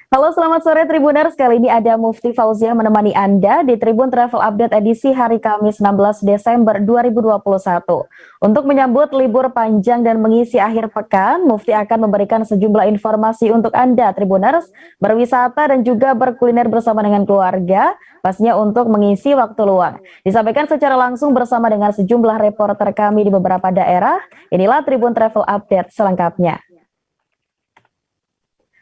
Halo, selamat sore Tribuners. Kali ini ada Mufti Fauziah menemani Anda di Tribun Travel Update edisi hari Kamis 16 Desember 2021. Untuk menyambut libur panjang dan mengisi akhir pekan, Mufti akan memberikan sejumlah informasi untuk Anda Tribuners berwisata dan juga berkuliner bersama dengan keluarga, pastinya untuk mengisi waktu luang. Disampaikan secara langsung bersama dengan sejumlah reporter kami di beberapa daerah. Inilah Tribun Travel Update selengkapnya.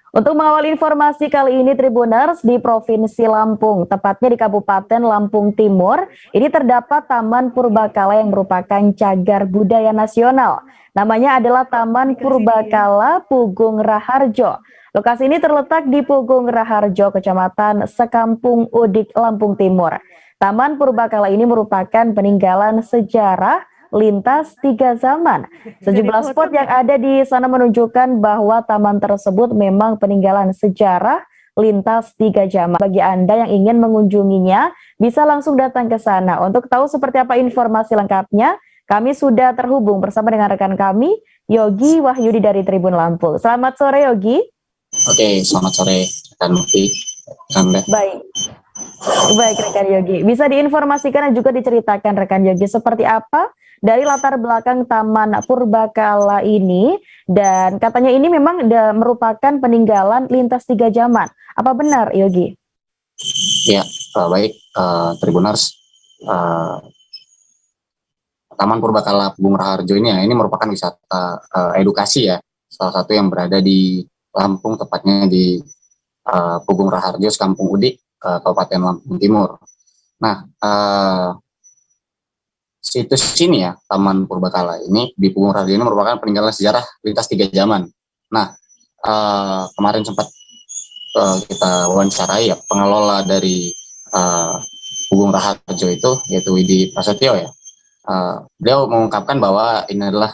Untuk mengawal informasi kali ini Tribuners di Provinsi Lampung, tepatnya di Kabupaten Lampung Timur, ini terdapat Taman Purbakala yang merupakan cagar budaya nasional. Namanya adalah Taman Purbakala Pugung Raharjo. Lokasi ini terletak di Pugung Raharjo, Kecamatan Sekampung Udik, Lampung Timur. Taman Purbakala ini merupakan peninggalan sejarah lintas 3 zaman. Sejumlah spot yang ada di sana menunjukkan bahwa taman tersebut memang peninggalan sejarah lintas 3 zaman. Bagi Anda yang ingin mengunjunginya, bisa langsung datang ke sana. Untuk tahu seperti apa informasi lengkapnya, kami sudah terhubung bersama dengan rekan kami, Yogi Wahyudi dari Tribun Lampung. Selamat sore, Yogi. Oke, selamat sore, rekan Mufti. Baik. Baik, rekan Yogi. Bisa diinformasikan dan juga diceritakan rekan Yogi seperti apa dari latar belakang Taman Purbakala ini, dan katanya ini memang merupakan peninggalan lintas 3 zaman. Apa benar, Yogi? Ya, baik, Tribuners. Taman Purbakala Pugung Raharjo ini merupakan wisata edukasi ya, salah satu yang berada di Lampung, tepatnya di Pugung Raharjo, Sekampung Udik, Kabupaten Lampung Timur. Nah, situs ini ya, Taman Purbakala ini di Pugung Raharjo ini merupakan peninggalan sejarah lintas 3 zaman. Nah, kemarin sempat kita wawancarai ya pengelola dari Pugung Raharjo itu, yaitu Widi Prasetyo ya. Beliau mengungkapkan bahwa ini adalah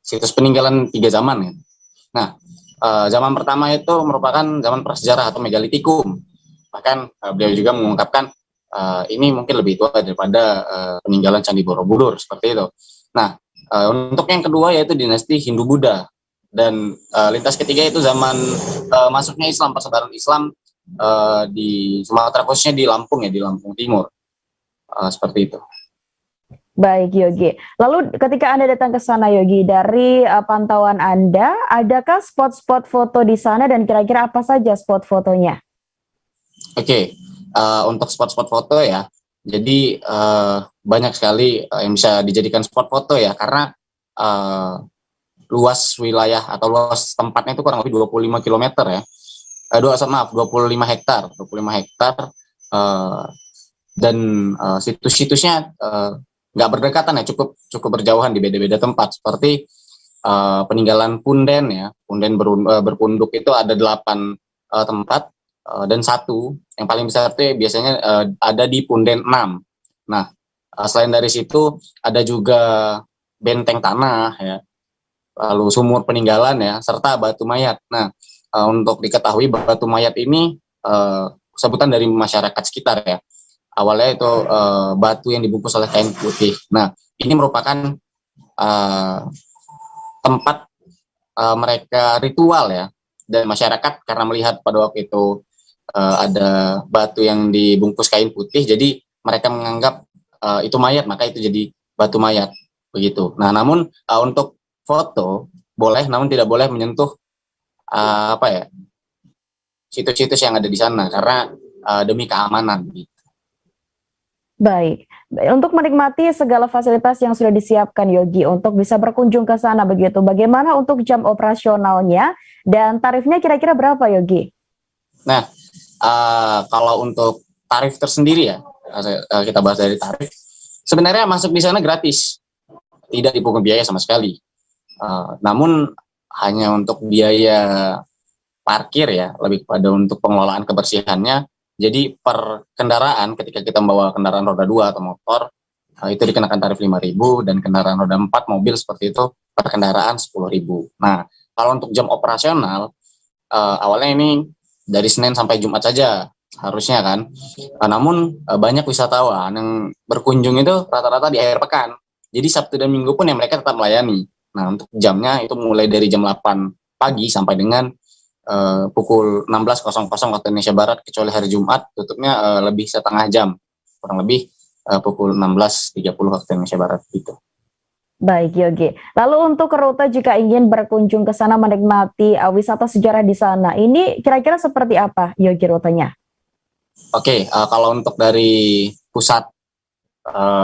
situs peninggalan 3 zaman ya. Nah, zaman pertama itu merupakan zaman prasejarah atau megalitikum. Bahkan beliau juga mengungkapkan ini mungkin lebih tua daripada peninggalan Candi Borobudur, seperti itu. Nah, untuk yang kedua yaitu dinasti Hindu-Buddha, dan lintas ketiga itu zaman masuknya Islam, persebaran Islam di Sumatera, khususnya di Lampung ya, di Lampung Timur, seperti itu. Baik, Yogi. Lalu ketika Anda datang ke sana, Yogi, dari pantauan Anda, adakah spot-spot foto di sana dan kira-kira apa saja spot fotonya? Oke, untuk spot-spot foto ya, jadi banyak sekali yang bisa dijadikan spot foto ya, karena luas wilayah atau luas tempatnya itu kurang lebih 25 km ya. 25 hektar, 25 hektar, dan situs-situsnya nggak berdekatan ya, cukup berjauhan di beda-beda tempat, seperti peninggalan punden ya, punden berpunduk itu ada 8 tempat, dan satu yang paling besar itu biasanya ada di punden 6. Nah, selain dari situ ada juga benteng tanah ya, lalu sumur peninggalan ya, serta batu mayat. Nah, untuk diketahui batu mayat ini sebutan dari masyarakat sekitar ya. Awalnya itu batu yang dibungkus oleh kain putih. Nah, ini merupakan tempat mereka ritual ya, dan masyarakat karena melihat pada waktu itu ada batu yang dibungkus kain putih, jadi mereka menganggap itu mayat, maka itu jadi batu mayat, begitu. Nah, namun untuk foto boleh, namun tidak boleh menyentuh situs-situs yang ada di sana, karena demi keamanan. Baik, untuk menikmati segala fasilitas yang sudah disiapkan Yogi untuk bisa berkunjung ke sana begitu, bagaimana untuk jam operasionalnya dan tarifnya kira-kira berapa, Yogi? Nah, kalau untuk tarif tersendiri ya, kita bahas dari tarif. Sebenarnya masuk di sana gratis, tidak dipungut biaya sama sekali. Namun hanya untuk biaya parkir ya, lebih kepada untuk pengelolaan kebersihannya. Jadi per kendaraan, ketika kita membawa kendaraan roda 2 atau motor, itu dikenakan tarif 5.000, dan kendaraan roda 4 mobil seperti itu per kendaraan 10.000. Nah, kalau untuk jam operasional, awalnya ini dari Senin sampai Jumat saja harusnya kan. Namun banyak wisatawan yang berkunjung itu rata-rata di akhir pekan. Jadi Sabtu dan Minggu pun yang mereka tetap melayani. Nah, untuk jamnya itu mulai dari jam 8 pagi sampai dengan pukul 16.00 waktu Indonesia Barat, kecuali hari Jumat tutupnya lebih setengah jam, kurang lebih pukul 16.30 waktu Indonesia Barat gitu. Baik Yogi, lalu untuk rute jika ingin berkunjung ke sana menikmati wisata sejarah di sana, ini kira-kira seperti apa Yogi rutenya? Oke, kalau untuk dari pusat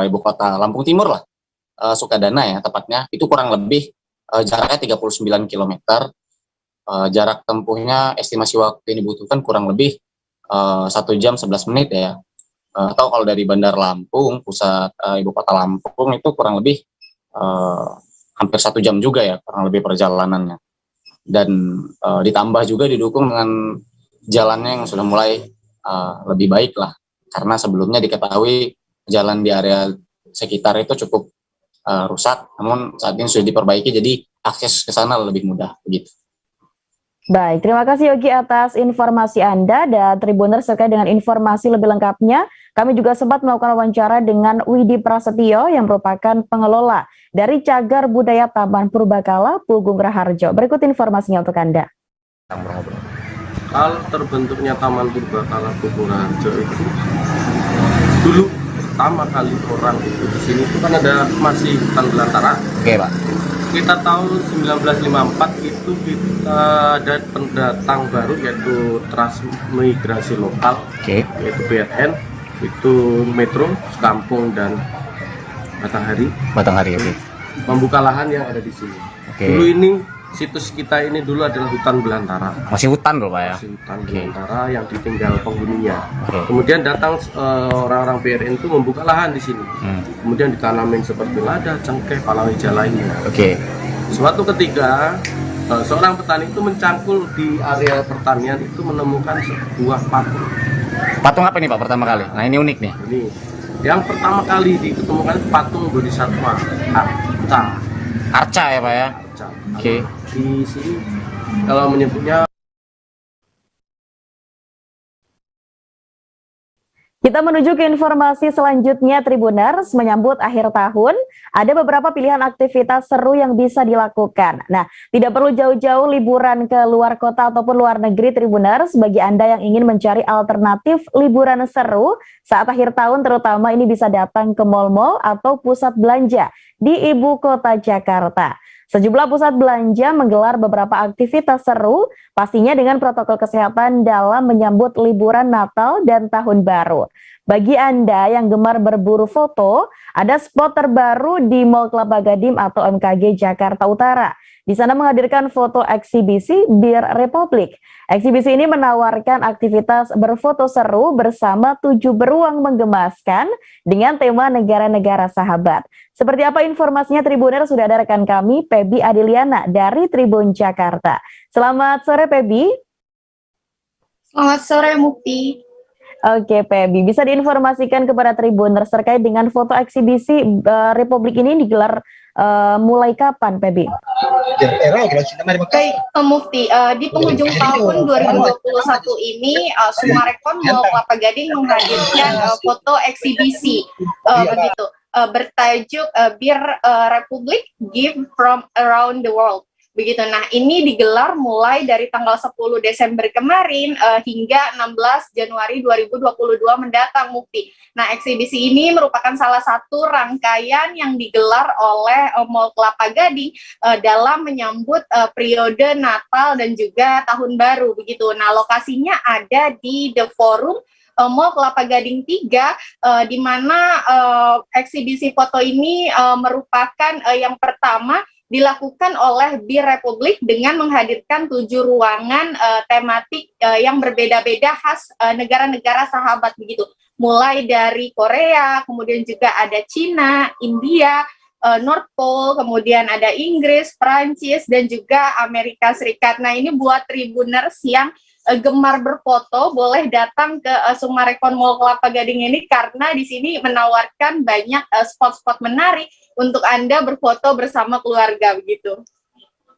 ibu kota Lampung Timur lah, Sukadana ya tepatnya, itu kurang lebih jaraknya 39 km. Jarak tempuhnya estimasi waktu yang dibutuhkan kurang lebih 1 jam 11 menit ya. Atau kalau dari Bandar Lampung, pusat ibu kota Lampung itu kurang lebih hampir 1 jam juga ya, kurang lebih perjalanannya. Dan ditambah juga didukung dengan jalannya yang sudah mulai lebih baik lah. Karena sebelumnya diketahui jalan di area sekitar itu cukup rusak, namun saat ini sudah diperbaiki, jadi akses ke sana lebih mudah begitu. Baik, terima kasih Yogi atas informasi Anda, dan Tribuners terkait dengan informasi lebih lengkapnya. Kami juga sempat melakukan wawancara dengan Widi Prasetyo yang merupakan pengelola dari Cagar Budaya Taman Purbakala, Pugung Raharjo. Berikut informasinya untuk Anda. Hal terbentuknya Taman Purbakala Pugung Raharjo itu dulu pertama kali orang itu di sini itu kan ada masih hutan belantara. Oke, Pak. Kita tahun 1954 itu kita ada pendatang baru yaitu transmigrasi lokal, yaitu BRN, itu Metro, Sekampung dan Batanghari. Oke. Membuka lahan yang ada di sini. Dulu ini situs kita ini dulu adalah hutan belantara. Masih hutan loh Pak ya? Masih hutan belantara yang ditinggal penghuninya. Kemudian datang orang-orang BRN itu membuka lahan di sini. Kemudian ditanamin seperti lada, cengkeh, palawija lainnya. Suatu ketika seorang petani itu mencangkul di area pertanian itu menemukan sebuah patung. Patung apa nih Pak pertama kali? Nah ini unik nih. Ini yang pertama kali ditemukan patung Bodhisattva Arca ya Pak ya? Arca. Oke. Di sini kalau menyebutnya. Kita menuju ke informasi selanjutnya, Tribuners. Menyambut akhir tahun, ada beberapa pilihan aktivitas seru yang bisa dilakukan. Nah, tidak perlu jauh-jauh liburan ke luar kota ataupun luar negeri, Tribuners. Bagi Anda yang ingin mencari alternatif liburan seru saat akhir tahun, terutama ini bisa datang ke mal-mal atau pusat belanja di ibu kota Jakarta. Sejumlah pusat belanja menggelar beberapa aktivitas seru, pastinya dengan protokol kesehatan dalam menyambut liburan Natal dan Tahun Baru. Bagi Anda yang gemar berburu foto, ada spot terbaru di Mall Kelapa Gading atau MKG Jakarta Utara. Di sana menghadirkan foto eksibisi Bir Republik. Eksibisi ini menawarkan aktivitas berfoto seru bersama 7 beruang menggemaskan dengan tema negara-negara sahabat. Seperti apa informasinya, Tribuner? Sudah ada rekan kami, Pebi Adiliana dari Tribun Jakarta. Selamat sore, Pebi. Selamat sore, Mukti. Oke, Pebi, bisa diinformasikan kepada Tribuners terkait dengan foto eksibisi Republik ini digelar mulai kapan, Pebi? Baik, Mufti, di penghujung tahun 2021 ini Sumarekon Mall Kelapa Gading menghadirkan foto eksibisi begitu bertajuk Bir Republic Gift from Around the World. Begitu. Nah, ini digelar mulai dari tanggal 10 Desember kemarin hingga 16 Januari 2022 mendatang, Mufti. Nah, eksibisi ini merupakan salah satu rangkaian yang digelar oleh Mall Kelapa Gading dalam menyambut periode Natal dan juga Tahun Baru, begitu. Nah, lokasinya ada di The Forum Mall Kelapa Gading 3, di mana eksibisi foto ini merupakan yang pertama dilakukan oleh Bir Republik dengan menghadirkan 7 ruangan tematik yang berbeda-beda khas negara-negara sahabat begitu. Mulai dari Korea, kemudian juga ada Cina, India, North Pole, kemudian ada Inggris, Prancis, dan juga Amerika Serikat. Nah, ini buat Tribuners yang gemar berfoto boleh datang ke Sumarekon Mall Kelapa Gading ini karena di sini menawarkan banyak spot-spot menarik untuk Anda berfoto bersama keluarga begitu.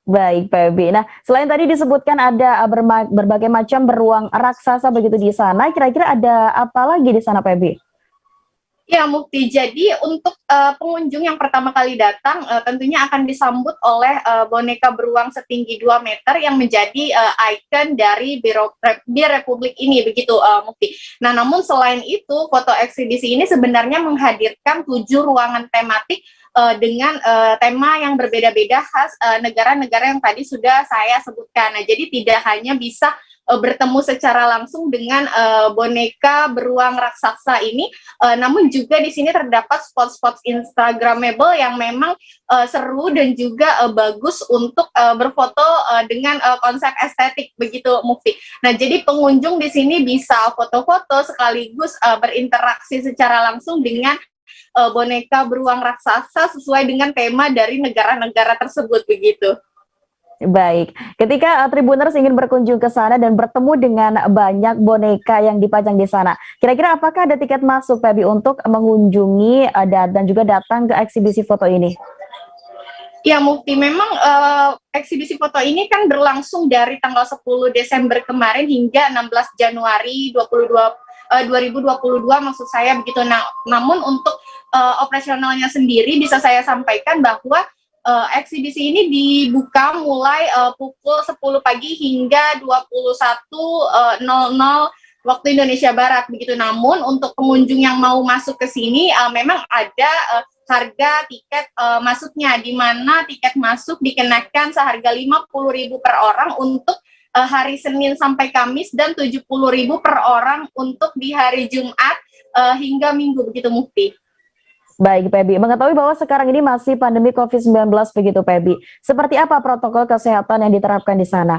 Baik, Pebi. Nah, selain tadi disebutkan ada berbagai macam beruang raksasa begitu di sana, kira-kira ada apa lagi di sana, Pebi? Ya, Mukti. Jadi untuk pengunjung yang pertama kali datang tentunya akan disambut oleh boneka beruang setinggi 2 meter yang menjadi ikon dari Bir Republik ini, begitu Mukti. Nah, namun selain itu, foto eksibisi ini sebenarnya menghadirkan 7 ruangan tematik dengan tema yang berbeda-beda khas negara-negara yang tadi sudah saya sebutkan. Nah, jadi tidak hanya bisa bertemu secara langsung dengan boneka beruang raksasa ini, namun juga di sini terdapat spot-spot instagramable yang memang seru dan juga bagus untuk berfoto dengan konsep estetik, begitu Mufti. Nah, jadi pengunjung di sini bisa foto-foto sekaligus berinteraksi secara langsung dengan boneka beruang raksasa sesuai dengan tema dari negara-negara tersebut, begitu. Baik, ketika Tribuners ingin berkunjung ke sana dan bertemu dengan banyak boneka yang dipajang di sana, kira-kira apakah ada tiket masuk, Pebi, untuk mengunjungi dan juga datang ke eksibisi foto ini? Ya, Mufti, memang eksibisi foto ini kan berlangsung dari tanggal 10 Desember kemarin hingga 16 Januari 2022 maksud saya, begitu. Nah, namun untuk operasionalnya sendiri bisa saya sampaikan bahwa eksibisi ini dibuka mulai pukul 10 pagi hingga 21.00 waktu Indonesia Barat, begitu. Namun untuk pengunjung yang mau masuk ke sini memang ada harga tiket masuknya, di mana tiket masuk dikenakan seharga 50.000 per orang untuk hari Senin sampai Kamis dan 70.000 per orang untuk di hari Jumat hingga Minggu, begitu Mufti. Baik, Pebi. Mengetahui bahwa sekarang ini masih pandemi COVID-19, begitu, Pebi. Seperti apa protokol kesehatan yang diterapkan di sana?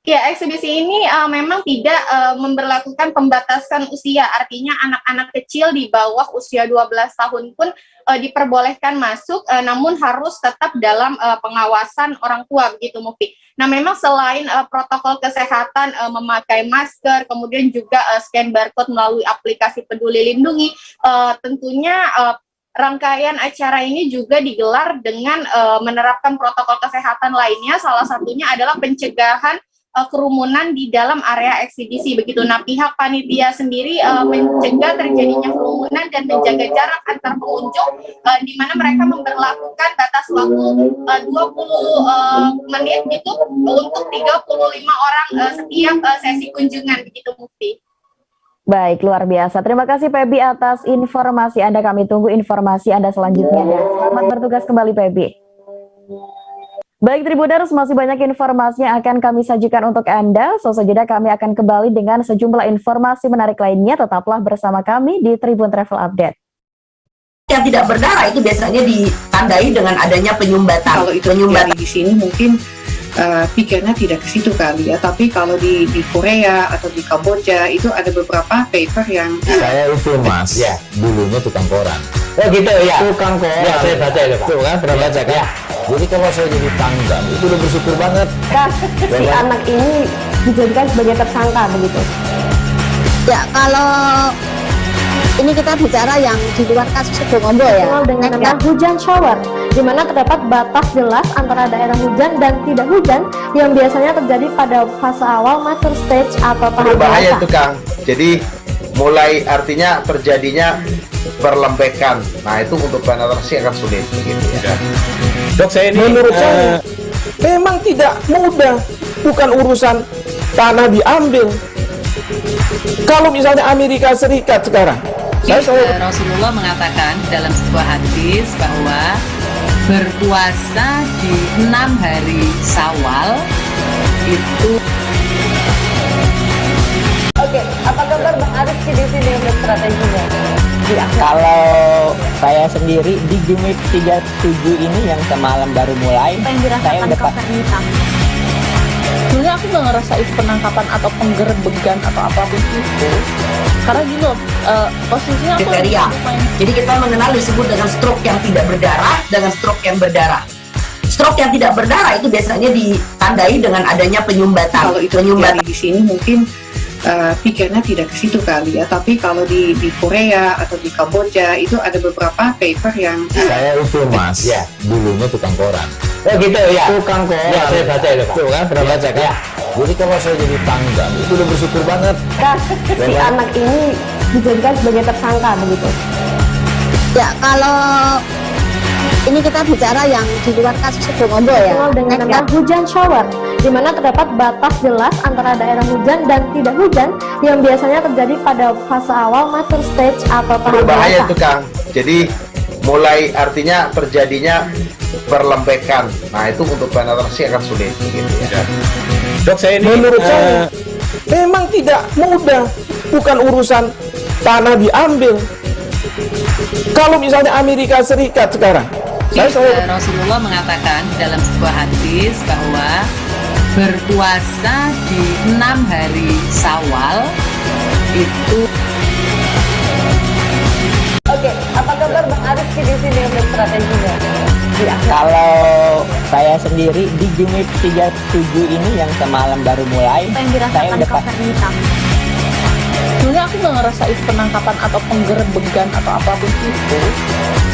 Ya, eksibisi ini memang tidak memberlakukan pembatasan usia, artinya anak-anak kecil di bawah usia 12 tahun pun diperbolehkan masuk, namun harus tetap dalam pengawasan orang tua, begitu Mufti. Nah, memang selain protokol kesehatan, memakai masker, kemudian juga scan barcode melalui aplikasi Peduli Lindungi, tentunya rangkaian acara ini juga digelar dengan menerapkan protokol kesehatan lainnya, salah satunya adalah pencegahan kerumunan di dalam area eksibisi, begitu. Nah, pihak panitia sendiri mencegah terjadinya kerumunan dan menjaga jarak antar pengunjung, di mana mereka memberlakukan batas waktu 20 menit gitu untuk 35 orang setiap sesi kunjungan, begitu Mufti. Baik, luar biasa. Terima kasih, Pebi, atas informasi Anda. Kami tunggu informasi Anda selanjutnya. Dan selamat bertugas kembali, Pebi. Baik, Tribuners, masih banyak informasi yang akan kami sajikan untuk Anda. Sesajen kami akan kembali dengan sejumlah informasi menarik lainnya. Tetaplah bersama kami di Tribun Travel Update. Yang tidak berdarah itu biasanya ditandai dengan adanya penyumbatan. Kalau itu terjadi di sini mungkin pikirnya tidak ke situ kali ya. Tapi kalau di Korea atau di Kamboja itu ada beberapa paper yang saya itu Mas, ya, dulunya tukang koran. Oh gitu ya. Tukang koran. Ya, saya baca itu, Pak. Tuh kan, pernah baca kan? Ya. Jadi kalau saya jadi tanggam, itu udah bersyukur banget. Si anak ini dijadikan sebagai tersangka, begitu. Ya, kalau ini kita bicara yang di luar kasus Sibolombo ya. Dengan nama hujan shower, di mana terdapat batas jelas antara daerah hujan dan tidak hujan yang biasanya terjadi pada fase awal mature stage atau tahap bahaya itu Kang. Jadi mulai artinya terjadinya perlembekan. Nah, itu untuk penetrasi akan sulit begitu ya. Dok, saya ini menurut saya memang tidak mudah, bukan urusan tanah diambil. Kalau misalnya Amerika Serikat sekarang, Rasulullah mengatakan dalam sebuah hadis bahwa berpuasa di 6 hari Syawal itu. Oke, apa kabar Bang Arif di sini untuk strateginya? Ya, kalau saya sendiri di Jumit 37 ini yang semalam baru mulai, saya udah pasti. Sebenarnya aku nggak ngerasa itu penangkapan atau penggerbegan atau apapun itu, karena gini loh, posisinya aku kriteria. Jadi kita mengenal disebut dengan stroke yang tidak berdarah dengan stroke yang berdarah. Stroke yang tidak berdarah itu biasanya ditandai dengan adanya penyumbatan. Kalau itu terjadi di sini mungkin pikirnya tidak ke situ kali ya. Tapi kalau di Korea atau di Kamboja itu ada beberapa paper yang saya itu Mas, ya, dulunya tukang koran. Oh gitu ya. Tukang koran. Ya, saya baca itu, Pak. Tuh kan, pernah baca kan? Ya. Jadi kalau saya jadi tanggam, itu udah bersyukur banget. Si anak ini dijadikan sebagai tersangka begitu? Ya, kalau ini kita bicara yang di luar kasus Sibolombo ya. Dengan nama hujan shower, di mana terdapat batas jelas antara daerah hujan dan tidak hujan yang biasanya terjadi pada fase awal mature stage atau tahap berbahaya dewasa. itu Kang. Jadi mulai artinya terjadinya perlembekan. Nah itu untuk penetrasi akan sulit gitu ya. Dok, saya ini menurut saya memang tidak mudah, bukan urusan tanah diambil. Kalau misalnya Amerika Serikat sekarang, Rasulullah mengatakan dalam sebuah hadis bahwa berpuasa di 6 hari Syawal itu. Oke, apa kabar Bang Ariski di sini untuk strateginya? Kalau saya sendiri di Jumit 37 ini yang semalam baru mulai, saya udah pasti. Sebenarnya aku nggak ngerasa itu penangkapan atau penggerebegan atau apapun itu,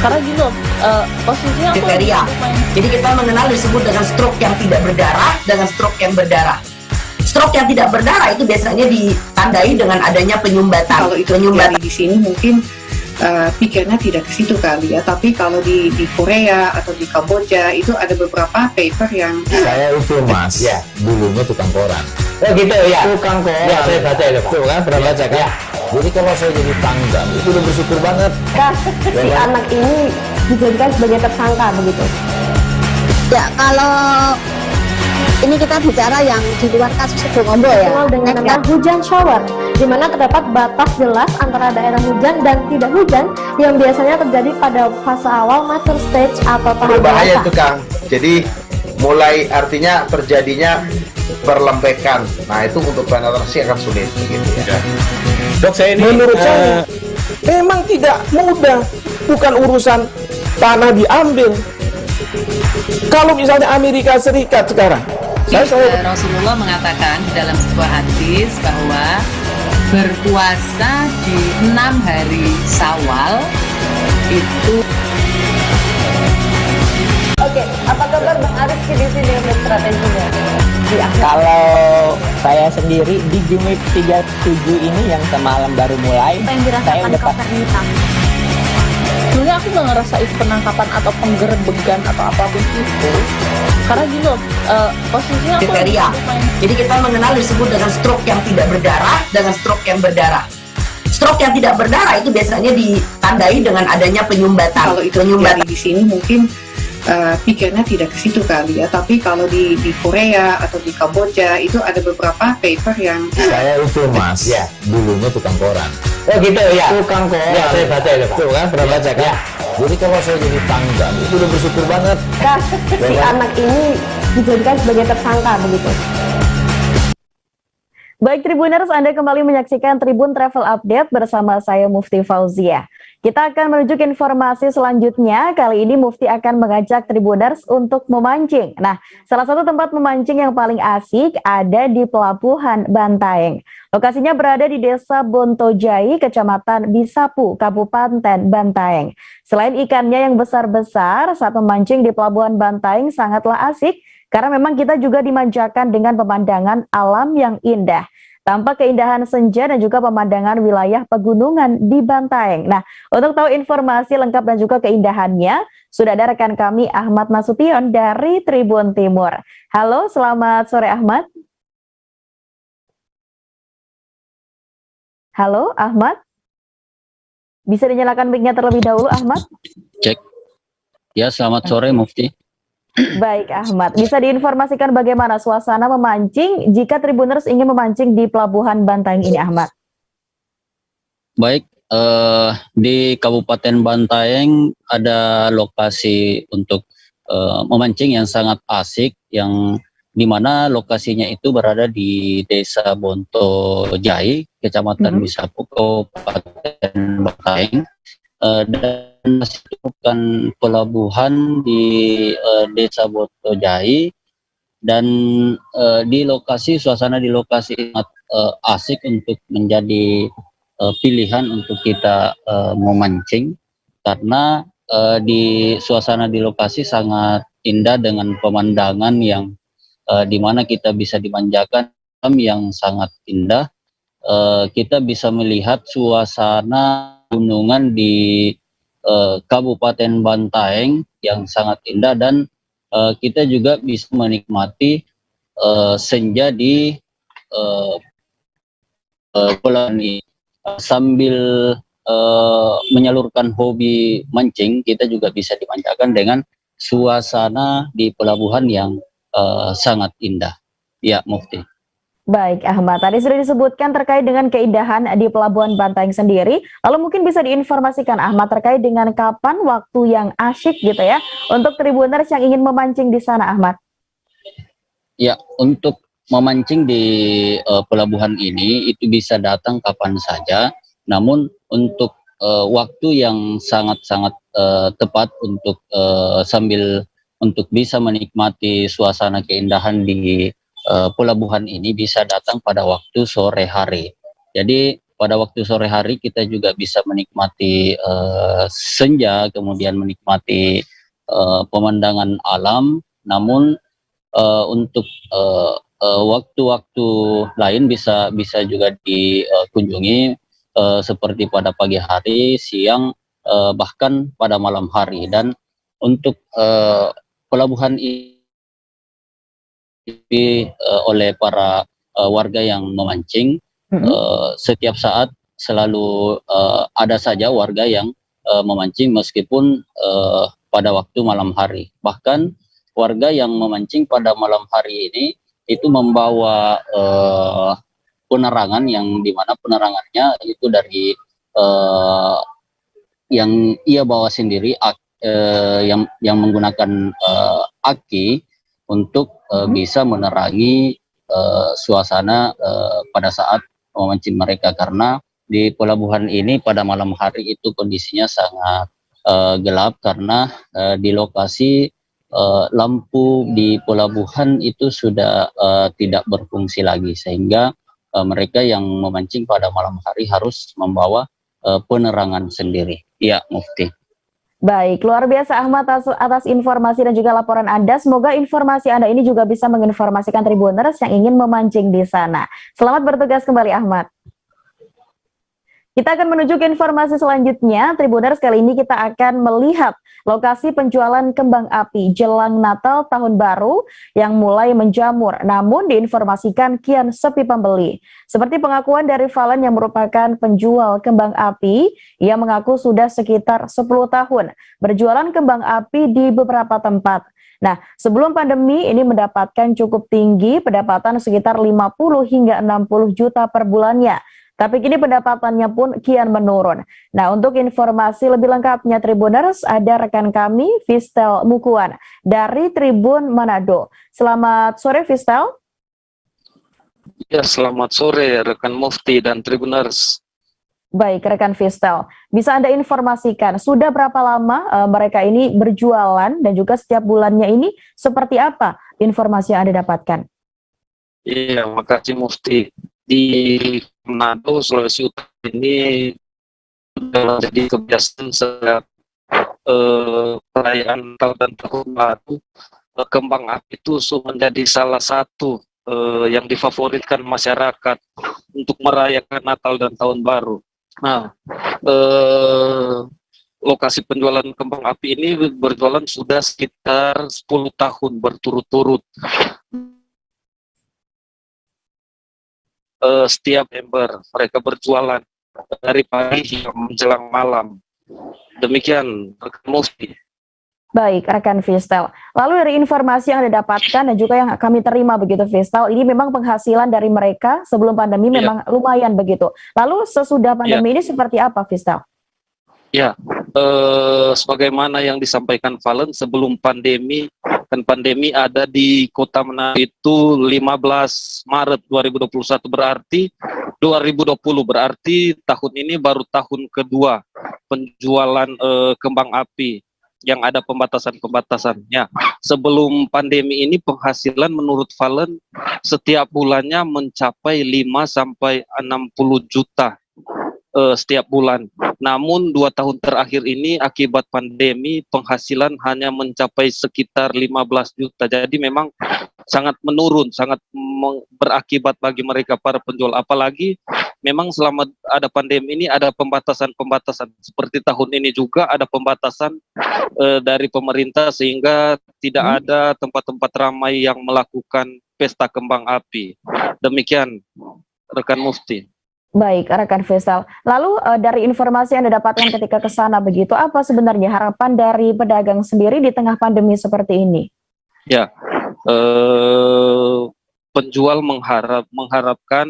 karena gini loh, posisinya aku kriteria. Jadi kita mengenal disebut dengan stroke yang tidak berdarah dengan stroke yang berdarah. Stroke yang tidak berdarah itu biasanya ditandai dengan adanya penyumbatan. Kalau itu terjadi di sini mungkin pikirnya tidak ke situ kali ya, tapi kalau di Korea atau di Kamboja itu ada beberapa paper yang saya itu Mas, ya dulunya tukang koran. Oh gitu ya, tukang koran. Ya saya baca itu Pak. Tuh kan pernah baca kan? Ya. Jadi kalau saya jadi tanggang itu udah bersyukur banget. Si anak ini dijadikan sebagai tersangka begitu? Ya, kalau ini kita bicara yang di luar kasus Sibolombo ya. Dengan nama hujan shower, di mana terdapat batas jelas antara daerah hujan dan tidak hujan yang biasanya terjadi pada fase awal mature stage atau tahap berbahaya dewasa. itu Kang. Jadi mulai artinya terjadinya perlembekan. Nah itu untuk penetrasi akan sulit gitu ya. Dok, saya ini menurut saya memang tidak mudah, bukan urusan tanah diambil. Kalau misalnya Amerika Serikat sekarang, Rasulullah mengatakan dalam sebuah hadis bahwa berpuasa di 6 hari Syawal itu. Oke, apa kabar Bang Ariski di sini untuk strateginya? Kalau saya sendiri di Jumit 37 ini yang semalam baru mulai, saya udah pasti. Sebenarnya aku nggak ngerasa itu penangkapan atau penggerebegan atau apapun itu, karena gini loh, posisinya aku kriteria. Jadi kita mengenal disebut dengan stroke yang tidak berdarah dengan stroke yang berdarah. Stroke yang tidak berdarah itu biasanya ditandai dengan adanya penyumbatan. Kalau itu terjadi di sini mungkin pikirnya tidak ke situ kali ya, tapi kalau di Korea atau di Kamboja itu ada beberapa paper yang saya itu Mas, ya dulunya tukang koran. Oh gitu ya, tukang koran. Ya saya baca itu Pak. Tuh kan pernah baca kan? Ya. Jadi kalau saya jadi tanggang itu udah bersyukur banget. Si anak ini dijadikan sebagai tersangka begitu? Baik Tribuners, Anda kembali menyaksikan Tribun Travel Update bersama saya Mufti Fauzia. Kita akan menuju ke informasi selanjutnya. Kali ini Mufti akan mengajak Tribuners untuk memancing. Nah, salah satu tempat memancing yang paling asik ada di Pelabuhan Bantaeng. Lokasinya berada di Desa Bontojai, Kecamatan Bisapu, Kabupaten Bantaeng. Selain ikannya yang besar-besar, saat memancing di Pelabuhan Bantaeng sangatlah asik karena memang kita juga dimanjakan dengan pemandangan alam yang indah. Tampak keindahan senja dan juga pemandangan wilayah pegunungan di Bantaeng. Nah, untuk tahu informasi lengkap dan juga keindahannya, sudah ada rekan kami Ahmad Nasution dari Tribun Timur. Halo, selamat sore Ahmad. Halo, Ahmad. Bisa dinyalakan mic-nya terlebih dahulu, Ahmad? Cek. Ya, selamat sore Mufti. Baik Ahmad, bisa diinformasikan bagaimana suasana memancing jika Tribuners ingin memancing di Pelabuhan Bantaeng ini Ahmad? Baik, di Kabupaten Bantaeng ada lokasi untuk memancing yang sangat asik, yang dimana lokasinya itu berada di Desa Bontojai, Kecamatan Bisapu, Kabupaten Bantaeng. Dan bukan pelabuhan di Desa Bontojai, dan suasana di lokasi sangat asik untuk menjadi pilihan untuk kita memancing, karena suasana di lokasi sangat indah dengan pemandangan yang dimana kita bisa dimanjakan yang sangat indah, kita bisa melihat suasana gunungan di Kabupaten Bantaeng yang sangat indah, dan kita juga bisa menikmati senja di bulan ini sambil menyalurkan hobi mancing. Kita juga bisa dimanjakan dengan suasana di pelabuhan yang sangat indah. Ya, Mufti. Baik, Ahmad. Tadi sudah disebutkan terkait dengan keindahan di Pelabuhan Bantaeng sendiri. Lalu mungkin bisa diinformasikan, Ahmad, terkait dengan kapan waktu yang asyik gitu ya untuk Tribuners yang ingin memancing di sana, Ahmad. Ya, untuk memancing di pelabuhan ini itu bisa datang kapan saja. Namun untuk waktu yang sangat-sangat tepat untuk sambil untuk bisa menikmati suasana keindahan di pelabuhan ini bisa datang pada waktu sore hari. Jadi pada waktu sore hari kita juga bisa menikmati senja, kemudian menikmati pemandangan alam. Namun untuk waktu-waktu lain bisa juga dikunjungi seperti pada pagi hari, siang, bahkan pada malam hari. Dan untuk pelabuhan ini oleh para warga yang memancing, setiap saat selalu ada saja warga yang memancing meskipun pada waktu malam hari. Bahkan warga yang memancing pada malam hari ini itu membawa penerangan yang dimana penerangannya itu dari yang ia bawa sendiri, yang menggunakan aki untuk bisa menerangi suasana pada saat memancing mereka, karena di pelabuhan ini pada malam hari itu kondisinya sangat gelap karena di lokasi lampu di pelabuhan itu sudah tidak berfungsi lagi, sehingga mereka yang memancing pada malam hari harus membawa penerangan sendiri. Ya, Mufti. Baik, luar biasa Ahmad atas informasi dan juga laporan Anda. Semoga informasi Anda ini juga bisa menginformasikan Tribuners yang ingin memancing di sana. Selamat bertugas kembali, Ahmad. Kita akan menuju ke informasi selanjutnya. Tribuners, kali ini kita akan melihat lokasi penjualan kembang api jelang Natal Tahun Baru yang mulai menjamur, namun diinformasikan kian sepi pembeli. Seperti pengakuan dari Valen yang merupakan penjual kembang api, ia mengaku sudah sekitar 10 tahun berjualan kembang api di beberapa tempat. Nah, sebelum pandemi ini mendapatkan cukup tinggi, pendapatan sekitar 50 hingga 60 juta per bulannya. Tapi kini pendapatannya pun kian menurun. Nah, untuk informasi lebih lengkapnya Tribuners, ada rekan kami, Fistel Mukuan, dari Tribun Manado. Selamat sore, Fistel. Ya, selamat sore rekan Mufti dan Tribuners. Baik, rekan Fistel. Bisa Anda informasikan, sudah berapa lama mereka ini berjualan dan juga setiap bulannya ini seperti apa informasi yang Anda dapatkan? Iya, makasih Mufti. Di Manado, Sulawesi Utara ini sudah menjadi kebiasaan setiap perayaan Natal dan Tahun Baru, kembang api itu menjadi salah satu yang difavoritkan masyarakat untuk merayakan Natal dan Tahun Baru. Nah, lokasi penjualan kembang api ini berjualan sudah sekitar 10 tahun berturut-turut. Setiap member mereka berjualan dari pagi hingga menjelang malam. Demikian rekan Mufti. Baik, rekan Fistel. Lalu dari informasi yang Anda dapatkan dan juga yang kami terima begitu Fistel, ini memang penghasilan dari mereka sebelum pandemi memang lumayan begitu. Lalu sesudah pandemi ini seperti apa Fistel? Ya, sebagaimana yang disampaikan Valen sebelum pandemi, kan pandemi ada di Kota Manado itu 15 Maret 2021, berarti 2020 berarti tahun ini baru tahun kedua penjualan kembang api yang ada pembatasan-pembatasannya. Sebelum pandemi ini penghasilan menurut Valen setiap bulannya mencapai 5 sampai 60 juta setiap bulan. Namun 2 tahun terakhir ini akibat pandemi penghasilan hanya mencapai sekitar 15 juta. Jadi memang sangat menurun, sangat berakibat bagi mereka para penjual. Apalagi memang selama ada pandemi ini ada pembatasan-pembatasan. Seperti tahun ini juga ada pembatasan dari pemerintah sehingga tidak ada tempat-tempat ramai yang melakukan pesta kembang api. Demikian rekan Mufti. Baik, rekan Faisal. Lalu dari informasi yang Anda dapatkan ketika ke sana begitu, apa sebenarnya harapan dari pedagang sendiri di tengah pandemi seperti ini? Ya, penjual mengharapkan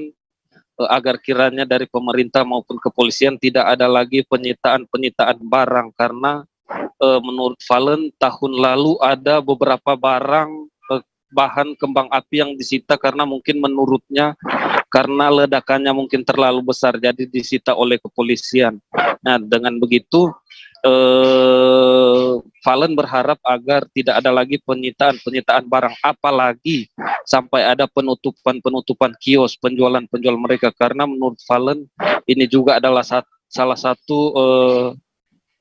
agar kiranya dari pemerintah maupun kepolisian tidak ada lagi penyitaan barang, karena menurut Valen tahun lalu ada beberapa barang bahan kembang api yang disita karena mungkin menurutnya karena ledakannya mungkin terlalu besar jadi disita oleh kepolisian. Nah, dengan begitu Valen berharap agar tidak ada lagi penyitaan barang, apalagi sampai ada penutupan kios, penjual mereka, karena menurut Valen ini juga adalah salah satu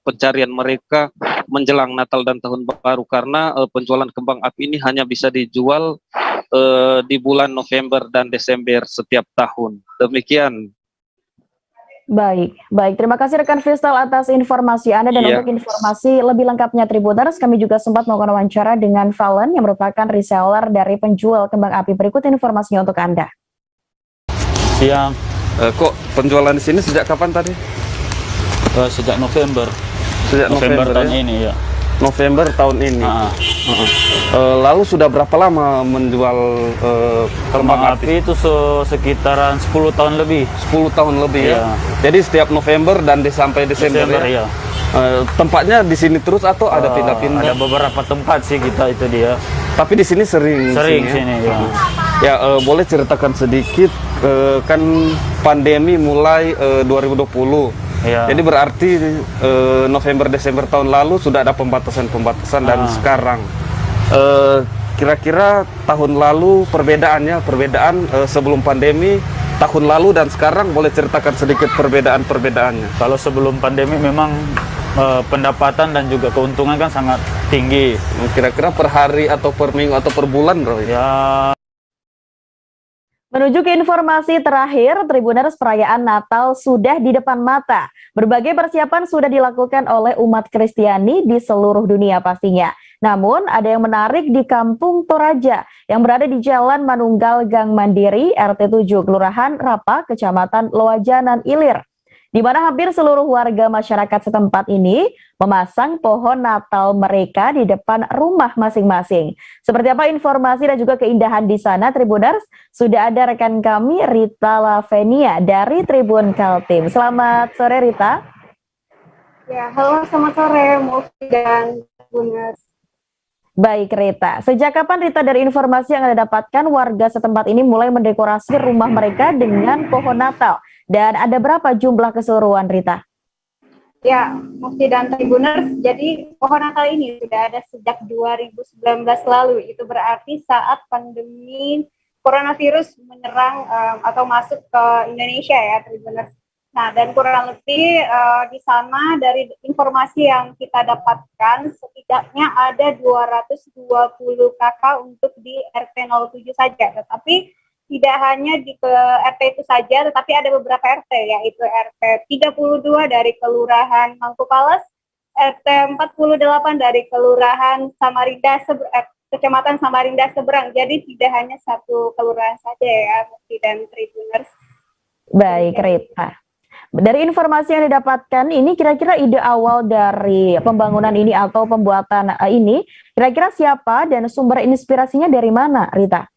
pencarian mereka menjelang Natal dan Tahun Baru, karena penjualan kembang api ini hanya bisa dijual di bulan November dan Desember setiap tahun. Demikian. Baik. Terima kasih rekan Faisal atas informasi Anda, dan untuk informasi lebih lengkapnya Tribuners, kami juga sempat melakukan wawancara dengan Valen yang merupakan reseller dari penjual kembang api. Berikut informasinya untuk Anda. Siang. Kok penjualan di sini sejak kapan tadi? Sejak November. Sejak November tahun ini ya. November tahun ini. Lalu sudah berapa lama menjual kembang api? Itu sekitaran 10 tahun lebih. 10 tahun lebih ya. Jadi setiap November dan sampai Desember ya. Tempatnya di sini terus atau ada pindah-pindah? Ada beberapa tempat sih kita itu dia. Tapi di sini sering sini ya. Ya, boleh ceritakan sedikit, kan pandemi mulai 2020. Ya. Jadi berarti November Desember tahun lalu sudah ada pembatasan dan sekarang kira-kira tahun lalu perbedaan sebelum pandemi tahun lalu dan sekarang, boleh ceritakan sedikit perbedaannya. Kalau sebelum pandemi memang pendapatan dan juga keuntungan kan sangat tinggi. Kira-kira per hari atau per minggu atau per bulan, bro? Ya. Menuju ke informasi terakhir, Tribuners, perayaan Natal sudah di depan mata. Berbagai persiapan sudah dilakukan oleh umat Kristiani di seluruh dunia pastinya. Namun, ada yang menarik di Kampung Toraja yang berada di Jalan Manunggal Gang Mandiri, RT 7, Kelurahan Rapa, Kecamatan Loajanan Ilir, di mana hampir seluruh warga masyarakat setempat ini memasang pohon Natal mereka di depan rumah masing-masing. Seperti apa informasi dan juga keindahan di sana, Tribuners? Sudah ada rekan kami, Rita Lavenia dari Tribun Kaltim. Selamat sore, Rita. Ya, halo, selamat sore, Mufti dan Tribuners. Baik, Rita. Sejak kapan, Rita, dari informasi yang Anda dapatkan, warga setempat ini mulai mendekorasi rumah mereka dengan pohon Natal? Dan ada berapa jumlah keseluruhan, Rita? Ya, Mufti dan Tribuners, jadi pohon Natal ini sudah ada sejak 2019 lalu. Itu berarti saat pandemi coronavirus menyerang atau masuk ke Indonesia ya, Tribuners. Nah, dan kurang lebih di sana dari informasi yang kita dapatkan, setidaknya ada 220 kakak untuk di RT 07 saja. Tetapi tidak hanya di RT itu saja, tetapi ada beberapa RT, yaitu RT 32 dari Kelurahan Mangkupalas, RT 48 dari Kelurahan Samarinda, Kecamatan Samarinda Seberang. Jadi tidak hanya satu kelurahan saja ya, Mufti dan Tribuners. Baik, Rita. Dari informasi yang didapatkan ini, kira-kira ide awal dari pembangunan ini atau pembuatan ini, kira-kira siapa dan sumber inspirasinya dari mana, Rita?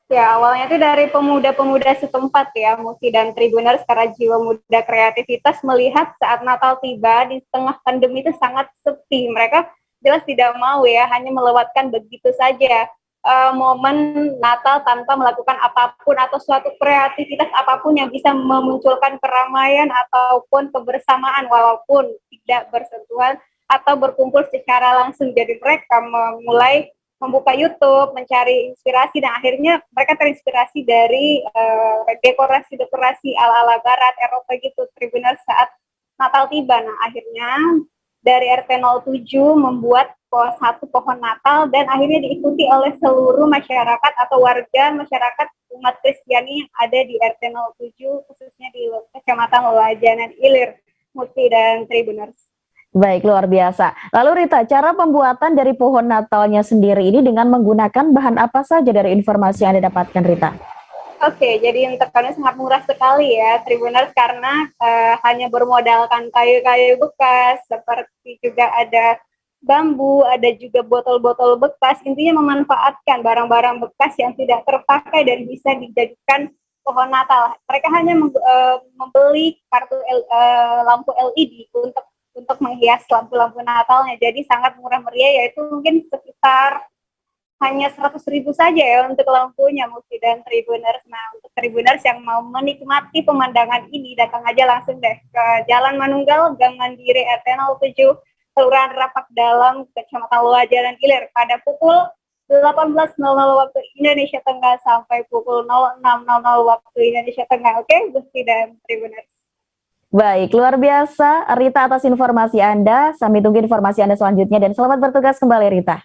Ya, awalnya itu dari pemuda-pemuda setempat ya, Mufti dan Tribuners, karena jiwa muda kreativitas melihat saat Natal tiba di tengah pandemi itu sangat sepi. Mereka jelas tidak mau ya, hanya melewatkan begitu saja momen Natal tanpa melakukan apapun atau suatu kreativitas apapun yang bisa memunculkan keramaian ataupun kebersamaan walaupun tidak bersentuhan atau berkumpul secara langsung. Jadi mereka mulai membuka YouTube, mencari inspirasi, dan akhirnya mereka terinspirasi dari dekorasi-dekorasi ala-ala Barat, Eropa gitu, Tribuners, saat Natal tiba. Nah, akhirnya dari RT 07 membuat satu pohon Natal dan akhirnya diikuti oleh seluruh masyarakat atau warga masyarakat umat Kristiani yang ada di RT 07 khususnya di Kecamatan Loajanan Ilir, Muti dan Tribuners. Baik, luar biasa. Lalu Rita, cara pembuatan dari pohon Natalnya sendiri ini dengan menggunakan bahan apa saja dari informasi yang Anda dapatkan, Rita? Oke, jadi interconnya sangat murah sekali ya, Tribuners, karena hanya bermodalkan kayu-kayu bekas, seperti juga ada bambu, ada juga botol-botol bekas, intinya memanfaatkan barang-barang bekas yang tidak terpakai dan bisa dijadikan pohon Natal. Mereka hanya membeli kartu lampu LED untuk menghias lampu-lampu Natalnya, jadi sangat murah meriah, yaitu mungkin sekitar hanya 100.000 saja ya untuk lampunya, Mufti dan Tribuners. Nah, untuk Tribuners yang mau menikmati pemandangan ini, datang aja langsung deh ke Jalan Manunggal, Gang Mandiri, RT 07, Kelurahan Rapak Dalam, Kecamatan Loajanan Ilir, pada pukul 18.00 waktu Indonesia Tengah sampai pukul 06.00 waktu Indonesia Tengah. Oke, Mufti dan Tribuners. Baik, luar biasa Rita atas informasi Anda. Kami tunggu informasi Anda selanjutnya dan selamat bertugas kembali, Rita.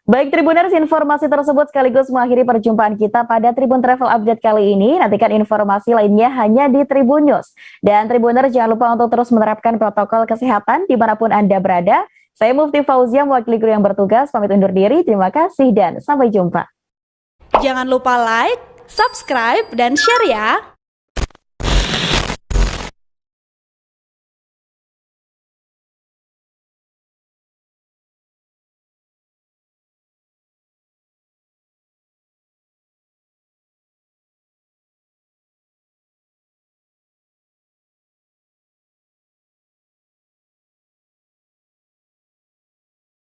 Baik Tribuners, informasi tersebut sekaligus mengakhiri perjumpaan kita pada Tribun Travel Update kali ini. Nantikan informasi lainnya hanya di Tribun News. Dan Tribuners jangan lupa untuk terus menerapkan protokol kesehatan dimanapun Anda berada. Saya Mufti Fauzia, mewakili kru yang bertugas, pamit undur diri. Terima kasih dan sampai jumpa. Jangan lupa like, subscribe, dan share ya.